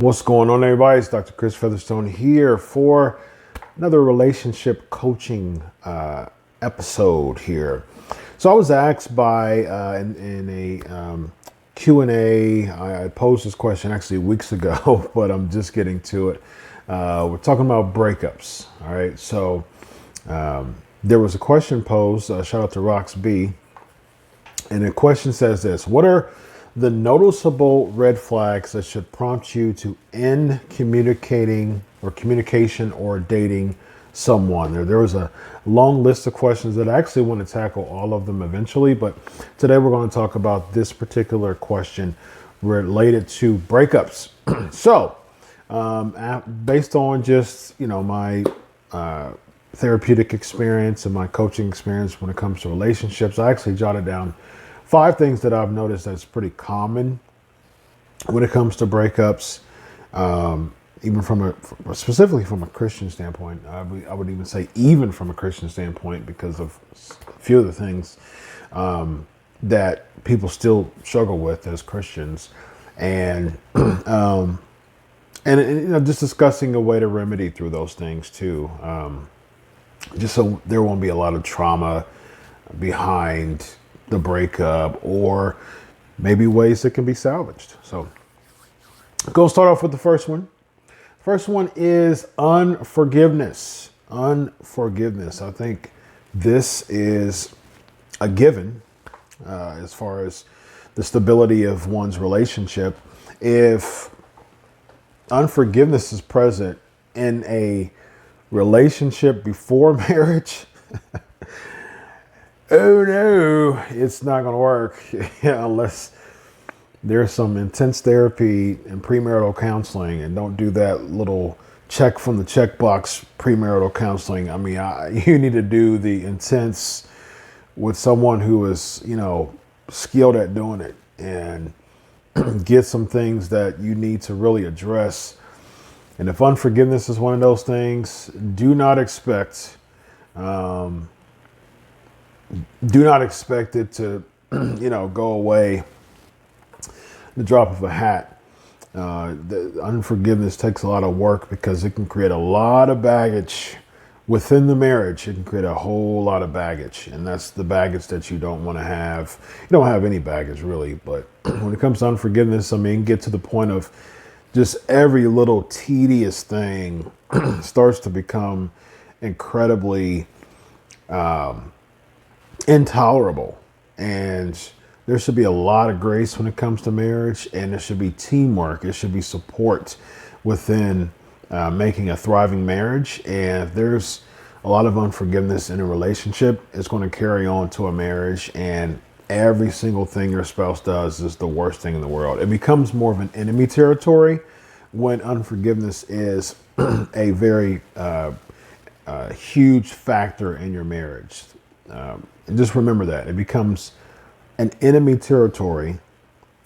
What's going on, everybody? It's Dr. Chris Featherstone here for another relationship coaching episode here. So I was asked in a Q&A, I posed this question actually weeks ago, but I'm just getting to it. We're talking about breakups, all right? So there was a question posed, shout out to Rox B, and the question says this: what are the noticeable red flags that should prompt you to end communication or dating someone? There was a long list of questions that I actually want to tackle all of them eventually, but today we're going to talk about this particular question related to breakups. So, based on just my therapeutic experience and my coaching experience when it comes to relationships, I actually jotted down 5 things that I've noticed that's pretty common when it comes to breakups, even specifically from a Christian standpoint. I would even say even from a Christian standpoint, because of a few of the things that people still struggle with as Christians, and just discussing a way to remedy through those things too, just so there won't be a lot of trauma behind the breakup, or maybe ways that can be salvaged. So go start off with the first one. First one is unforgiveness. Unforgiveness. I think this is a given as far as the stability of one's relationship. If unforgiveness is present in a relationship before marriage, oh no, it's not going to work unless there's some intense therapy and premarital counseling, and don't do that little check from the checkbox premarital counseling. I mean, you need to do the intense with someone who is, skilled at doing it, and get some things that you need to really address. And if unforgiveness is one of those things, do not expect it to, go away the drop of a hat. The unforgiveness takes a lot of work because it can create a lot of baggage within the marriage. It can create a whole lot of baggage, and that's the baggage that you don't want to have. You don't have any baggage really, but when it comes to unforgiveness, get to the point of just every little tedious thing starts to become incredibly intolerable, and there should be a lot of grace when it comes to marriage, and there should be teamwork. It should be support within making a thriving marriage. And if there's a lot of unforgiveness in a relationship, it's going to carry on to a marriage, and every single thing your spouse does is the worst thing in the world. It becomes more of an enemy territory when unforgiveness is a very huge factor in your marriage. And just remember that it becomes an enemy territory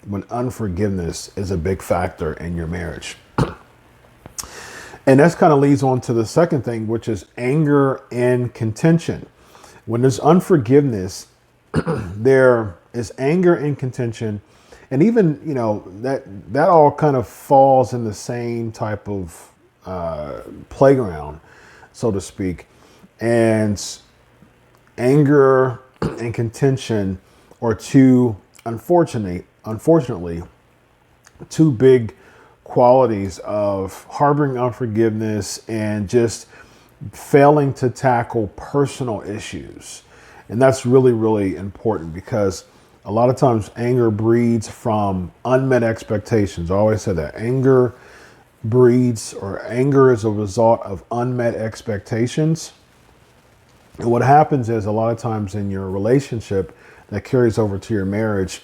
when unforgiveness is a big factor in your marriage. And that's kind of leads on to the second thing, which is anger and contention. When there's unforgiveness, there is anger and contention. And even, that all kind of falls in the same type of playground, so to speak. And anger and contention are unfortunately, two big qualities of harboring unforgiveness and just failing to tackle personal issues. And that's really, really important, because a lot of times anger breeds from unmet expectations. I always say that anger is a result of unmet expectations. And what happens is, a lot of times in your relationship that carries over to your marriage,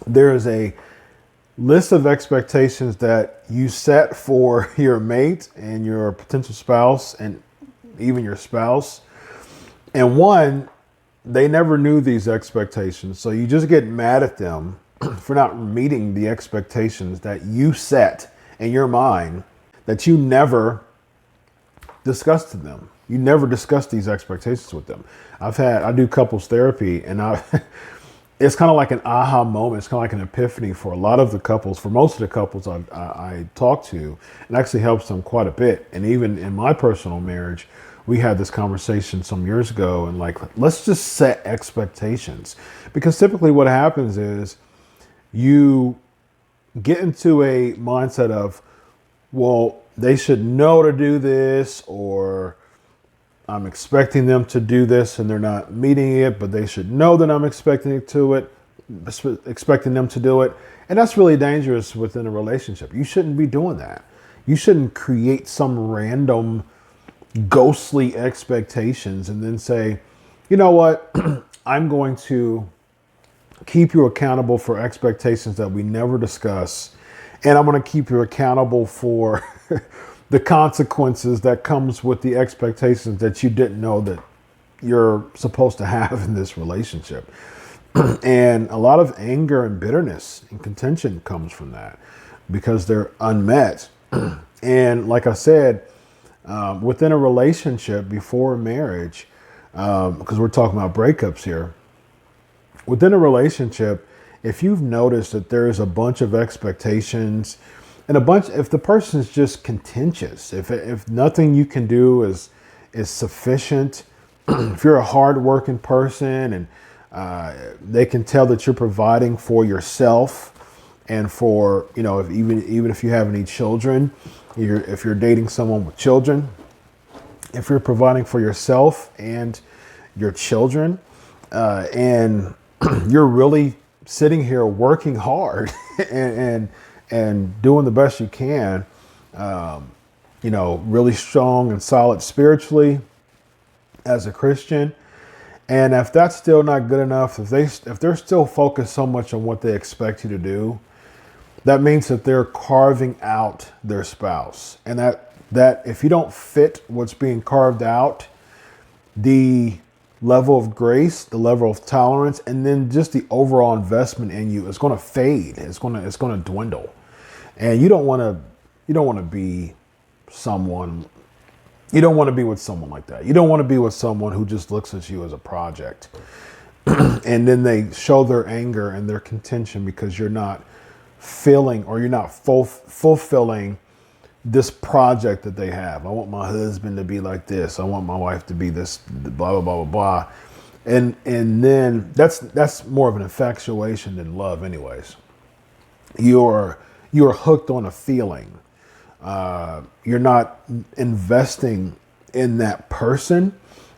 there is a list of expectations that you set for your mate and your potential spouse, and even your spouse. And they never knew these expectations. So you just get mad at them for not meeting the expectations that you set in your mind that you never discussed to them. You never discuss these expectations with them. I do couples therapy, and it's kind of like an aha moment. It's kind of like an epiphany for a lot of the couples, for most of the couples I talk to. It actually helps them quite a bit. And even in my personal marriage, we had this conversation some years ago, and like, let's just set expectations, because typically what happens is you get into a mindset of, well, they should know to do this, or I'm expecting them to do this and they're not meeting it, but they should know that I'm expecting them to do it. And that's really dangerous within a relationship. You shouldn't be doing that. You shouldn't create some random ghostly expectations and then say, you know what, I'm going to keep you accountable for expectations that we never discuss. And I'm going to keep you accountable for the consequences that comes with the expectations that you didn't know that you're supposed to have in this relationship. And a lot of anger and bitterness and contention comes from that because they're unmet. And like I said, within a relationship before marriage, because we're talking about breakups here, within a relationship, if you've noticed that there's a bunch of expectations and if the person's just contentious, if nothing you can do is sufficient, if you're a hardworking person and they can tell that you're providing for yourself and for, even if you have any children, if you're dating someone with children, if you're providing for yourself and your children, and you're really sitting here working hard and doing the best you can, really strong and solid spiritually as a Christian. And if that's still not good enough, if they're still focused so much on what they expect you to do, that means that they're carving out their spouse. And that if you don't fit what's being carved out, the level of grace, the level of tolerance, and then just the overall investment in you is going to fade. It's going to dwindle. And you don't want to be someone. You don't want to be with someone like that. You don't want to be with someone who just looks at you as a project. And then they show their anger and their contention because you're not feeling or you're not fulfilling this project that they have. I want my husband to be like this. I want my wife to be this, blah, blah, blah, blah, blah. And then that's more of an infatuation than love anyways. You're hooked on a feeling. You're not investing in that person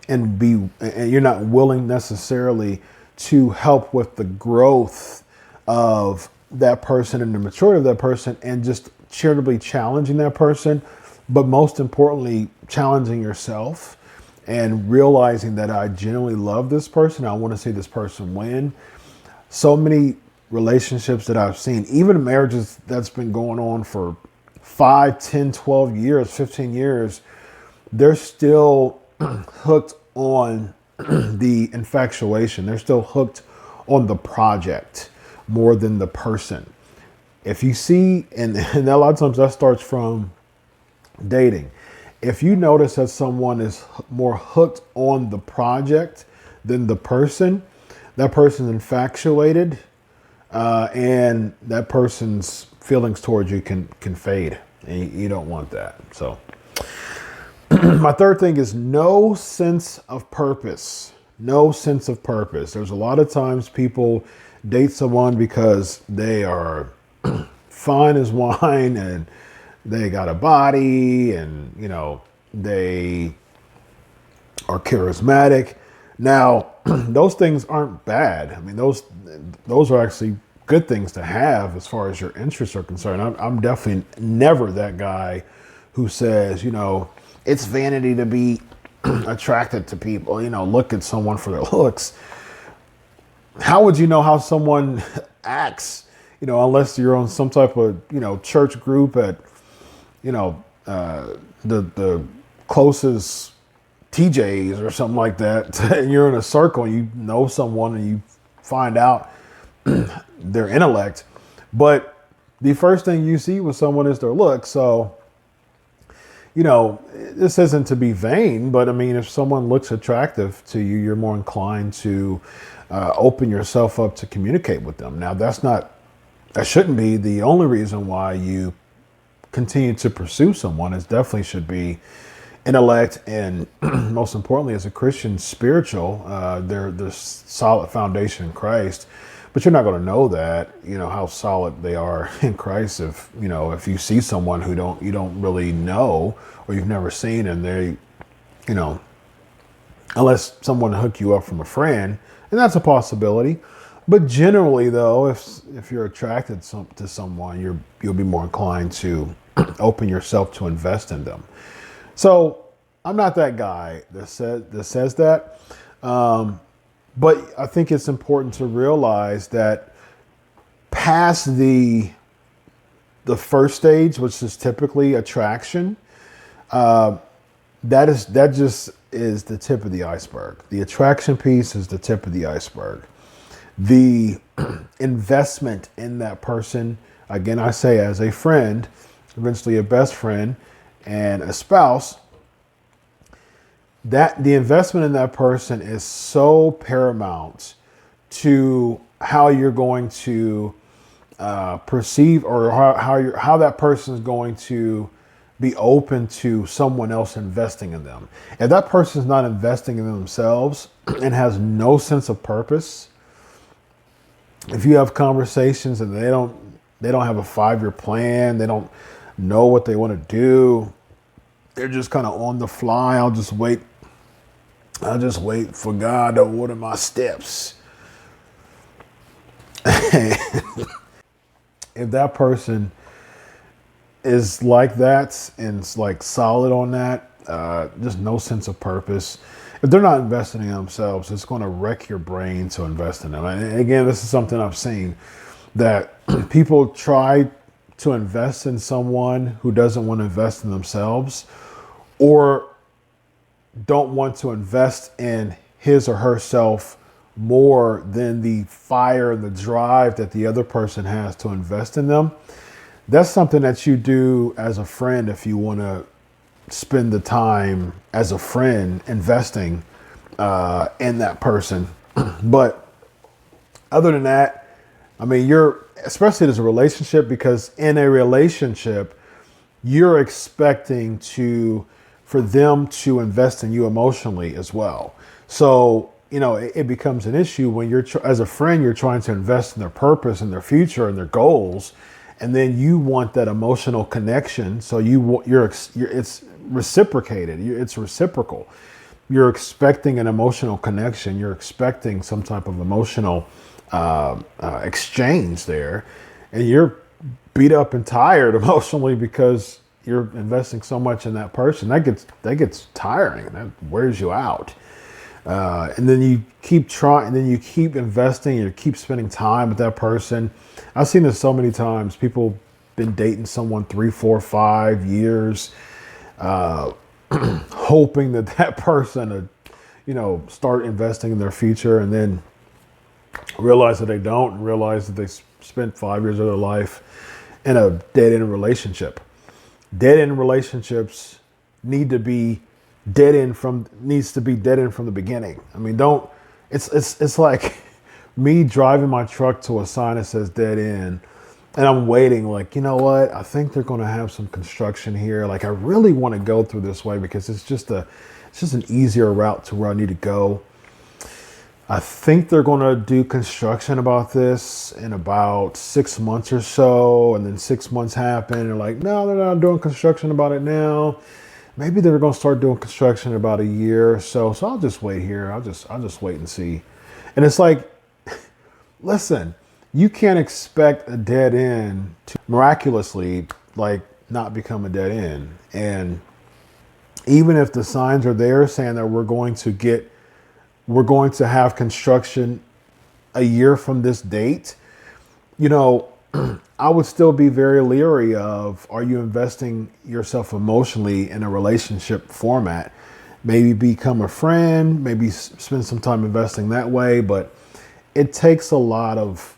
and you're not willing necessarily to help with the growth of that person and the maturity of that person and just charitably challenging that person, but most importantly, challenging yourself and realizing that I genuinely love this person. I want to see this person win. So many relationships that I've seen, even marriages that's been going on for 5, 10, 12 years, 15 years, they're still hooked on the infatuation. They're still hooked on the project more than the person. If you see, and a lot of times that starts from dating. If you notice that someone is more hooked on the project than the person, that person's infatuated, and that person's feelings towards you can fade. And you don't want that. So my third thing is no sense of purpose. No sense of purpose. There's a lot of times people date someone because they are fine as wine and they got a body and, they are charismatic. Now, those things aren't bad. I mean, those are actually good things to have as far as your interests are concerned. I'm definitely never that guy who says, it's vanity to be attracted to people, look at someone for their looks. How would you know how someone acts, unless you're on some type of, church group at, the closest TJs or something like that, and you're in a circle and you know someone and you find out their intellect. But the first thing you see with someone is their look. So, this isn't to be vain, but I mean, if someone looks attractive to you, you're more inclined to open yourself up to communicate with them. Now, that shouldn't be the only reason why you continue to pursue someone. It definitely should be intellect and most importantly, as a Christian, spiritual. There's solid foundation in Christ, but you're not going to know that, how solid they are in Christ if you see someone who you don't really know or you've never seen, and they, unless someone hook you up from a friend, and that's a possibility. But generally, though, if you're attracted to someone, you'll be more inclined to open yourself to invest in them. So I'm not that guy that says that. But I think it's important to realize that past the first stage, which is typically attraction, that just is the tip of the iceberg. The attraction piece is the tip of the iceberg. The investment in that person, again, I say as a friend, eventually a best friend and a spouse, that the investment in that person is so paramount to how you're going to perceive, or how that person is going to be open to someone else investing in them. If that person is not investing in themselves and has no sense of purpose, if you have conversations and they don't have a 5-year plan, they don't know what they want to do, they're just kind of on the fly. I'll just wait for God to order my steps. If that person is like that and it's like solid on that, just no sense of purpose. If they're not investing in themselves, it's going to wreck your brain to invest in them. And again, this is something I've seen, that people try to invest in someone who doesn't want to invest in themselves, or don't want to invest in his or herself more than the fire and the drive that the other person has to invest in them. That's something that you do as a friend if you want to spend the time as a friend investing in that person. But other than that, I mean, especially as a relationship, because in a relationship, you're expecting for them to invest in you emotionally as well. So, it becomes an issue when as a friend, you're trying to invest in their purpose and their future and their goals. And then you want that emotional connection. So it's reciprocated. It's reciprocal. You're expecting an emotional connection. You're expecting some type of emotional exchange there. And you're beat up and tired emotionally because you're investing so much in that person. That gets tiring. That wears you out. And then you keep trying, and then you keep investing, you keep spending time with that person. I've seen this so many times. People been dating someone 3, 4, 5 years, hoping that person would, start investing in their future, and then realize that they don't, and realize that they spent 5 years of their life in a dead-end relationship. Dead-end relationships needs to be dead end from the beginning. I mean, it's like me driving my truck to a sign that says dead end, and I'm waiting, like, you know what? I think they're going to have some construction here. Like, I really want to go through this way because it's just an easier route to where I need to go. I think they're going to do construction about this in about 6 months or so. And then 6 months happen. And they're like, no, they're not doing construction about it now. Maybe they're going to start doing construction in about a year or so. So I'll just wait here. I'll just wait and see. And it's like, listen, you can't expect a dead end to miraculously not become a dead end. And even if the signs are there saying that we're going to have construction a year from this date, I would still be very leery of, are you investing yourself emotionally in a relationship format? Maybe become a friend, maybe spend some time investing that way, but it takes a lot of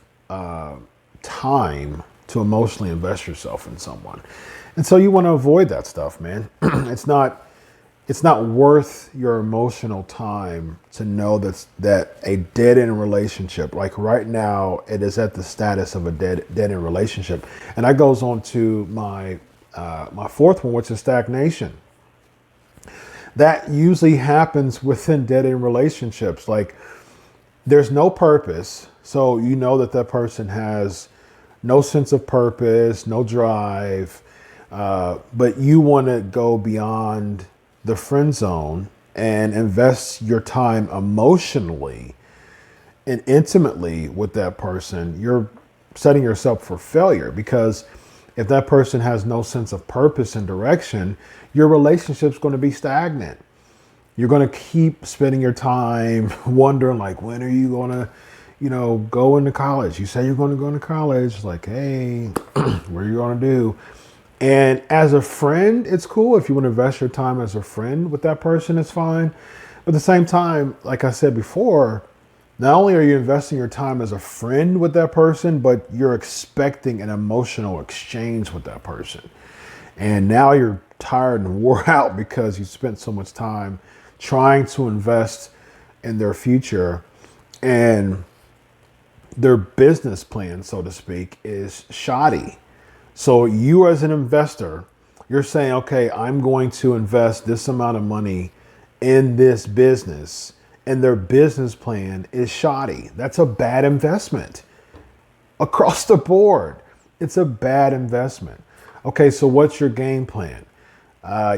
time to emotionally invest yourself in someone. And so you want to avoid that stuff, man. It's not worth your emotional time to know that a dead end relationship, like right now, it is at the status of a dead end relationship. And that goes on to my fourth one, which is stagnation. That usually happens within dead end relationships. Like, there's no purpose. So you know that person has no sense of purpose, no drive, but you want to go beyond the friend zone and invest your time emotionally and intimately with that person. You're setting yourself for failure, because if that person has no sense of purpose and direction, your relationship's going to be stagnant. You're going to keep spending your time wondering, like, when are you going to, go into college? You say you're going to go into college. Like, hey, what are you going to do? And as a friend, it's cool. If you want to invest your time as a friend with that person, it's fine. But at the same time, like I said before, not only are you investing your time as a friend with that person, but you're expecting an emotional exchange with that person. And now you're tired and wore out because you spent so much time trying to invest in their future, and their business plan, so to speak, is shoddy. So you as an investor, you're saying, okay, I'm going to invest this amount of money in this business, and their business plan is shoddy. That's a bad investment across the board. It's a bad investment. Okay, so what's your game plan?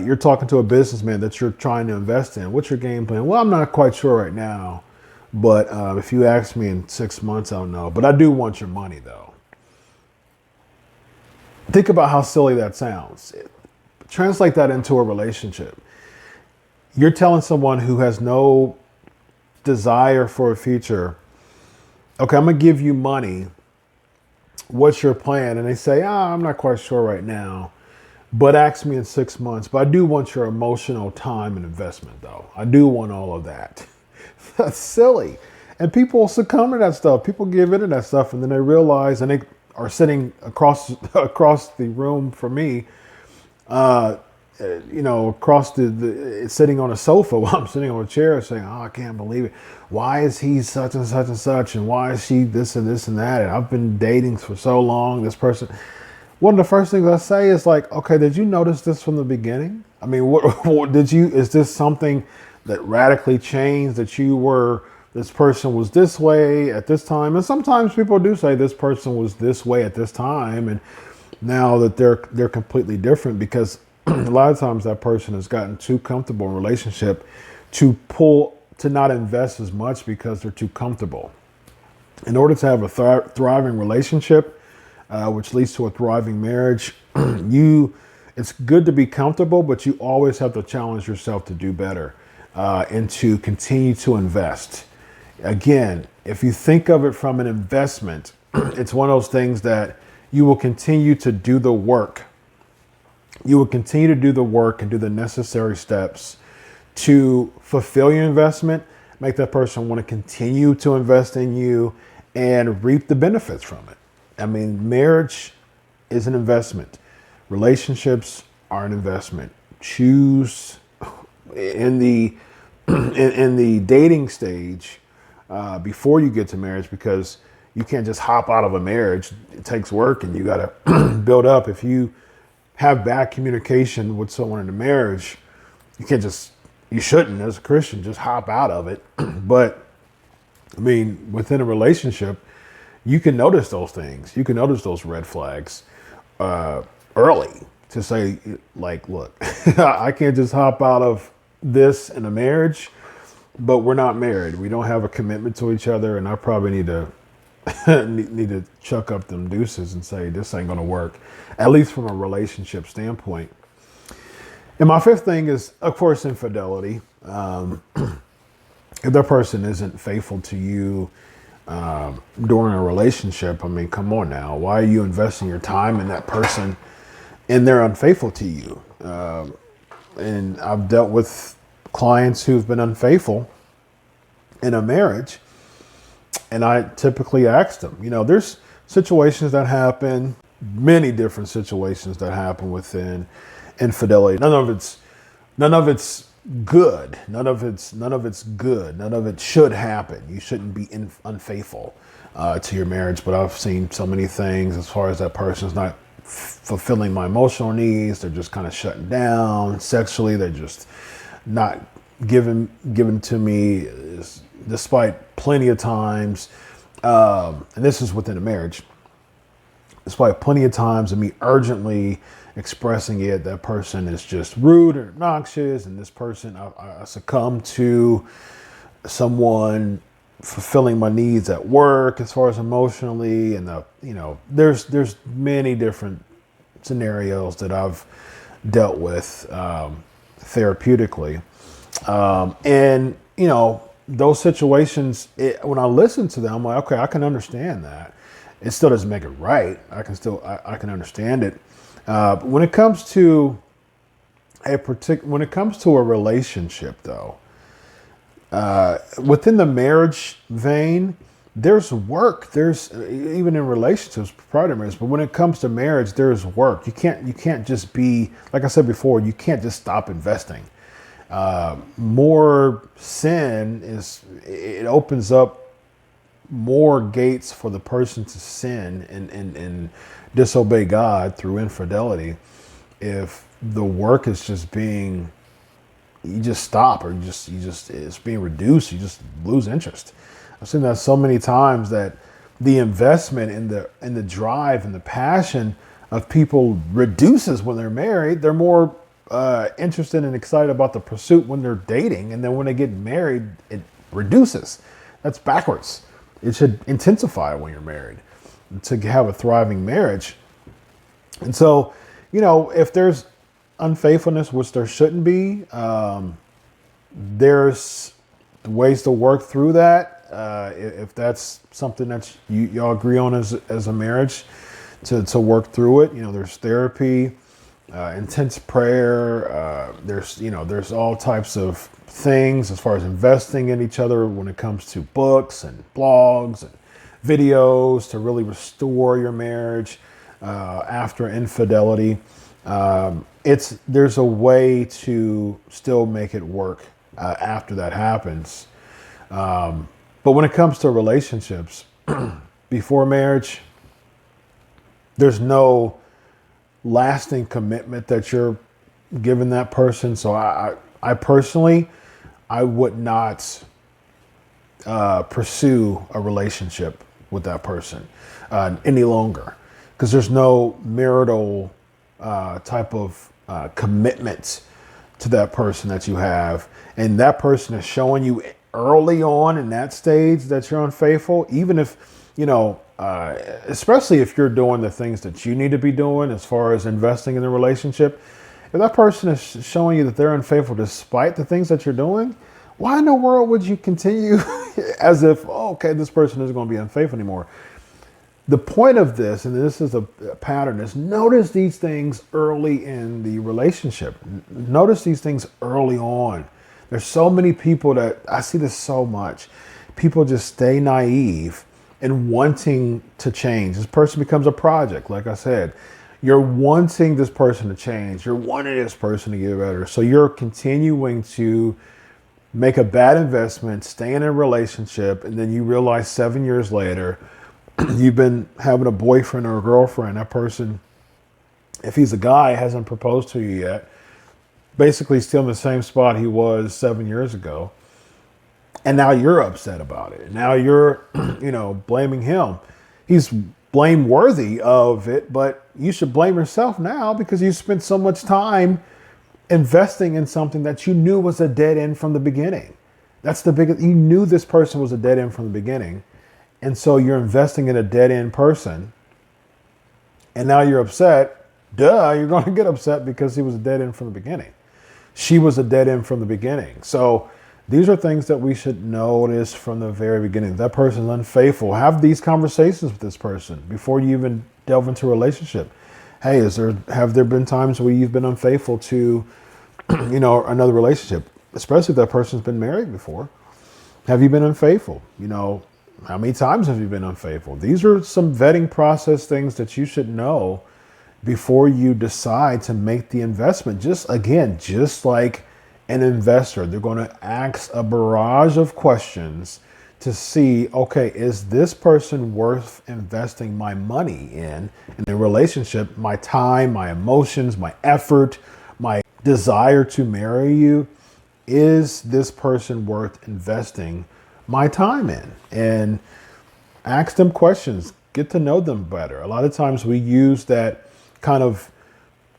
You're talking to a businessman that you're trying to invest in. What's your game plan? Well, I'm not quite sure right now, but if you ask me in 6 months, I'll know. But I do want your money, though. Think about how silly that sounds. Translate that into a relationship. You're telling someone who has no desire for a future, okay, I'm going to give you money. What's your plan? And they say, I'm not quite sure right now, but ask me in 6 months. But I do want your emotional time and investment, though. I do want all of that. That's silly. And people succumb to that stuff. People give in to that stuff, and then they realize, and they are sitting across the room from me, across the sitting on a sofa while I'm sitting on a chair, saying, "Oh, I can't believe it. Why is he such and such and such, and why is she this and this and that? And I've been dating for so long. This person." One of the first things I say is like, "Okay, did you notice this from the beginning? I mean, what did you? Is this something that radically changed? That this person was this way at this time?" And sometimes people do say this person was this way at this time, and now that they're completely different, because a lot of times that person has gotten too comfortable in a relationship to not invest as much because they're too comfortable. In order to have a thriving relationship, which leads to a thriving marriage, it's good to be comfortable, but you always have to challenge yourself to do better and to continue to invest. Again, if you think of it from an investment, it's one of those things that you will continue to do the work. You will continue to do the work and do the necessary steps to fulfill your investment, make that person want to continue to invest in you, and reap the benefits from it. I mean, marriage is an investment. Relationships are an investment. Choose in the dating stage before you get to marriage, because you can't just hop out of a marriage. It takes work, and you got to build up. If you have bad communication with someone in a marriage, you shouldn't, as a Christian, just hop out of it. But I mean, within a relationship, you can notice those things. You can notice those red flags early, to say, like, look, I can't just hop out of this in a marriage, but we're not married. We don't have a commitment to each other, and I probably need to need to chuck up them deuces and say, this ain't going to work, at least from a relationship standpoint. And my fifth thing is, of course, infidelity. If that person isn't faithful to you during a relationship, I mean, come on now. Why are you investing your time in that person and they're unfaithful to you? And I've dealt with clients who've been unfaithful in a marriage, and I typically ask them, there's situations that happen many different situations that happen within infidelity. None of it's good. None of it's good. None of it should happen. You shouldn't be unfaithful to your marriage. But I've seen so many things as far as that person's not fulfilling my emotional needs. They're just kind of shutting down sexually. They're just not given to me, despite plenty of times. And this is within a marriage. Despite plenty of times of me urgently expressing it, that person is just rude or obnoxious, and this person, I succumb to someone fulfilling my needs at work as far as emotionally, and there's many different scenarios that I've dealt with therapeutically, and those situations. When I listen to them, I'm like, okay, I can understand that. It still doesn't make it right. I can understand it. But when it comes to a relationship, though, within the marriage vein, there's work. There's even in relationships prior to marriage. But when it comes to marriage, there's work. You can't just be, like I said before. You can't just stop investing. More sin it opens up more gates for the person to sin and disobey God through infidelity. If the work is just being, you just stop, or it's being reduced, you just lose interest. I've seen that so many times, that the investment in the drive and the passion of people reduces when they're married. They're more interested and excited about the pursuit when they're dating, and then when they get married, it reduces. That's backwards. It should intensify when you're married to have a thriving marriage. And so, if there's unfaithfulness, which there shouldn't be, there's ways to work through that. If that's something that y'all agree on as a marriage, to work through it, there's therapy, intense prayer. There's all types of things as far as investing in each other when it comes to books and blogs and videos to really restore your marriage after infidelity. There's a way to still make it work after that happens. But when it comes to relationships before marriage, there's no lasting commitment that you're giving that person. So I personally, I would not pursue a relationship with that person any longer, because there's no marital type of commitment to that person that you have. And that person is showing you early on in that stage that you're unfaithful, even if, especially if you're doing the things that you need to be doing as far as investing in the relationship. If that person is showing you that they're unfaithful despite the things that you're doing, why in the world would you continue as if, okay, this person isn't going to be unfaithful anymore? The point of this, and this is a pattern, is notice these things early in the relationship. Notice these things early on. There's so many people that I see this so much. People just stay naive and wanting to change. This person becomes a project, like I said. You're wanting this person to change. You're wanting this person to get better. So you're continuing to make a bad investment, stay in a relationship, and then you realize 7 years later, you've been having a boyfriend or a girlfriend. That person, if he's a guy, hasn't proposed to you yet. Basically still in the same spot he was 7 years ago. And now you're upset about it. Now you're, blaming him. He's blameworthy of it, but you should blame yourself now because you spent so much time investing in something that you knew was a dead end from the beginning. That's the biggest. You knew this person was a dead end from the beginning. And so you're investing in a dead end person. And now you're upset. Duh, you're going to get upset because he was a dead end from the beginning. She was a dead end from the beginning. So these are things that we should notice from the very beginning. That person is unfaithful. Have these conversations with this person before you even delve into a relationship. Hey, have there been times where you've been unfaithful to, another relationship, especially if that person's been married before? Have you been unfaithful? How many times have you been unfaithful? These are some vetting process things that you should know before you decide to make the investment. Just again, just like an investor, they're going to ask a barrage of questions to see, okay, is this person worth investing my money in a relationship, my time, my emotions, my effort, my desire to marry you? Is this person worth investing my time in? And ask them questions, get to know them better. A lot of times we use that kind of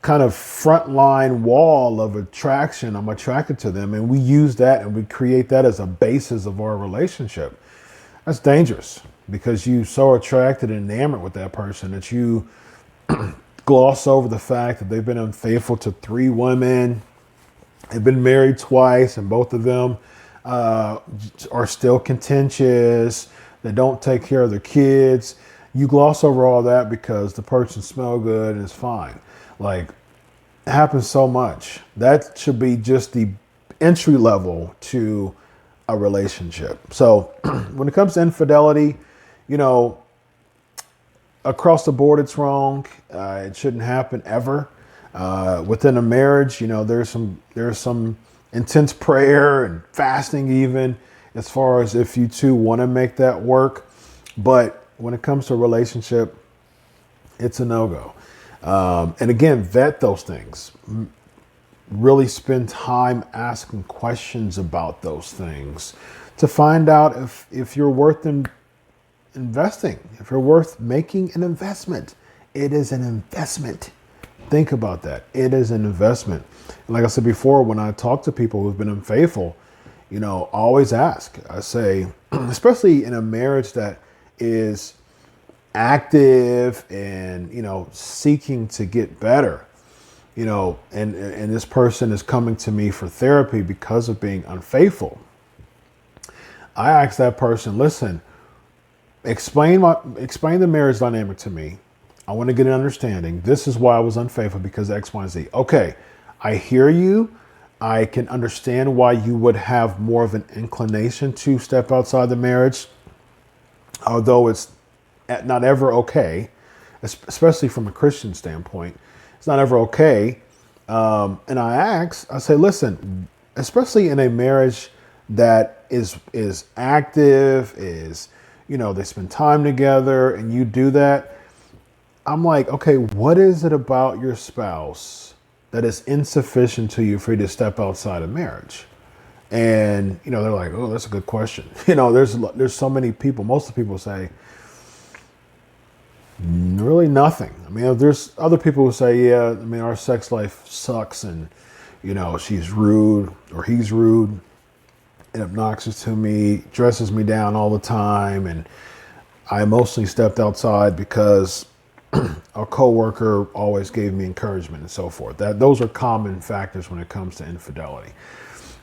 frontline wall of attraction. I'm attracted to them, and we use that and we create that as a basis of our relationship. That's dangerous because you're so attracted and enamored with that person that you gloss over the fact that they've been unfaithful to 3 women, they've been married twice, and both of them are still contentious. They don't take care of their kids. You gloss over all that because the person smells good and is fine. Like, it happens so much. That should be just the entry level to a relationship. So when it comes to infidelity, across the board, it's wrong. It shouldn't happen ever. Within a marriage, there's some intense prayer and fasting even as far as if you two want to make that work. But when it comes to a relationship, it's a no-go. And again, vet those things. Really spend time asking questions about those things to find out if you're worth investing, if you're worth making an investment. It is an investment. Think about that. It is an investment. And like I said before, when I talk to people who've been unfaithful, I always ask. I say, especially in a marriage that is active and, seeking to get better, and this person is coming to me for therapy because of being unfaithful. I ask that person, listen, explain the marriage dynamic to me. I want to get an understanding. This is why I was unfaithful, because X, Y, and Z. Okay, I hear you. I can understand why you would have more of an inclination to step outside the marriage, although it's not ever okay, especially from a Christian standpoint. It's not ever okay. And I say, listen, especially in a marriage that is active, they spend time together, and you do that. I'm like, okay, what is it about your spouse that is insufficient to you for you to step outside of marriage? And, they're like, oh, that's a good question. There's so many people, most of the people say, really nothing. I mean, there's other people who say, yeah, our sex life sucks, and, she's rude or he's rude and obnoxious to me, dresses me down all the time, and I emotionally stepped outside because a coworker always gave me encouragement and so forth. Those are common factors when it comes to infidelity.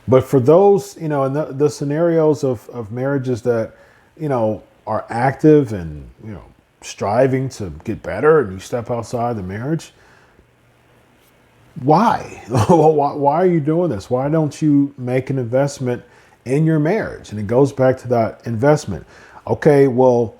But for those, in the scenarios of marriages that, are active and, striving to get better, and you step outside the marriage, why? Why are you doing this? Why don't you make an investment in your marriage? And it goes back to that investment. Okay, well,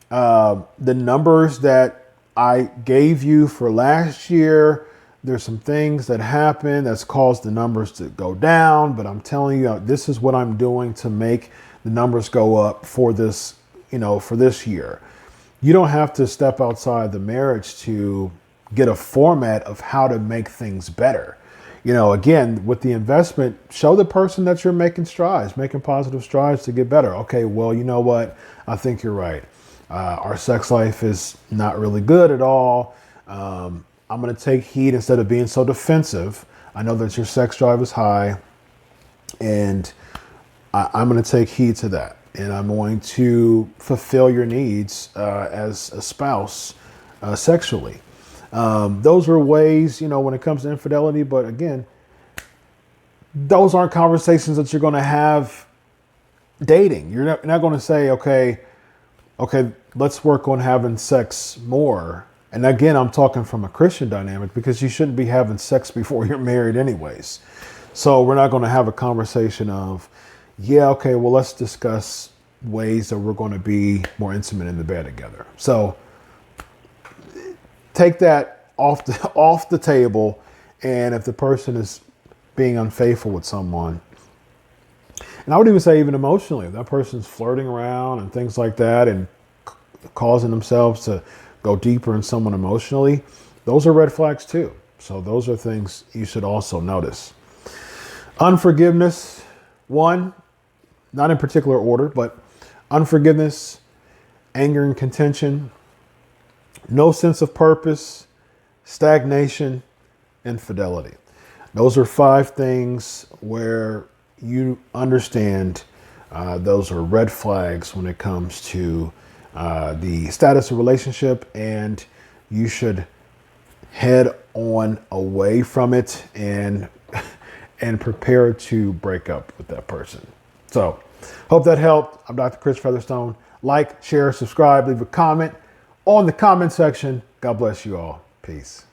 the numbers that I gave you for last year, there's some things that happen that's caused the numbers to go down, but I'm telling you, this is what I'm doing to make the numbers go up for this, for this year. You don't have to step outside the marriage to get a format of how to make things better. Again, with the investment, show the person that you're making positive strides to get better. Okay, well, you know what? I think you're right. Our sex life is not really good at all. I'm going to take heed instead of being so defensive. I know that your sex drive is high, and I'm going to take heed to that. And I'm going to fulfill your needs as a spouse sexually. Those are ways, when it comes to infidelity. But again, those aren't conversations that you're going to have dating. You're not going to say, okay, let's work on having sex more. And again, I'm talking from a Christian dynamic, because you shouldn't be having sex before you're married anyways. So we're not going to have a conversation of, yeah, okay, well, let's discuss, ways that we're going to be more intimate in the bed together. So take that off the table. And if the person is being unfaithful with someone, and I would even say even emotionally, if that person's flirting around and things like that and causing themselves to go deeper in someone emotionally, those are red flags too. So those are things you should also notice. Unforgiveness, one, not in particular order, but unforgiveness, anger and contention, no sense of purpose, stagnation, infidelity. Those are 5 things where you understand those are red flags when it comes to the status of relationship, and you should head on away from it and prepare to break up with that person. So hope that helped. I'm Dr. Chris Featherstone. Like, share, subscribe, leave a comment on the comment section. God bless you all. Peace.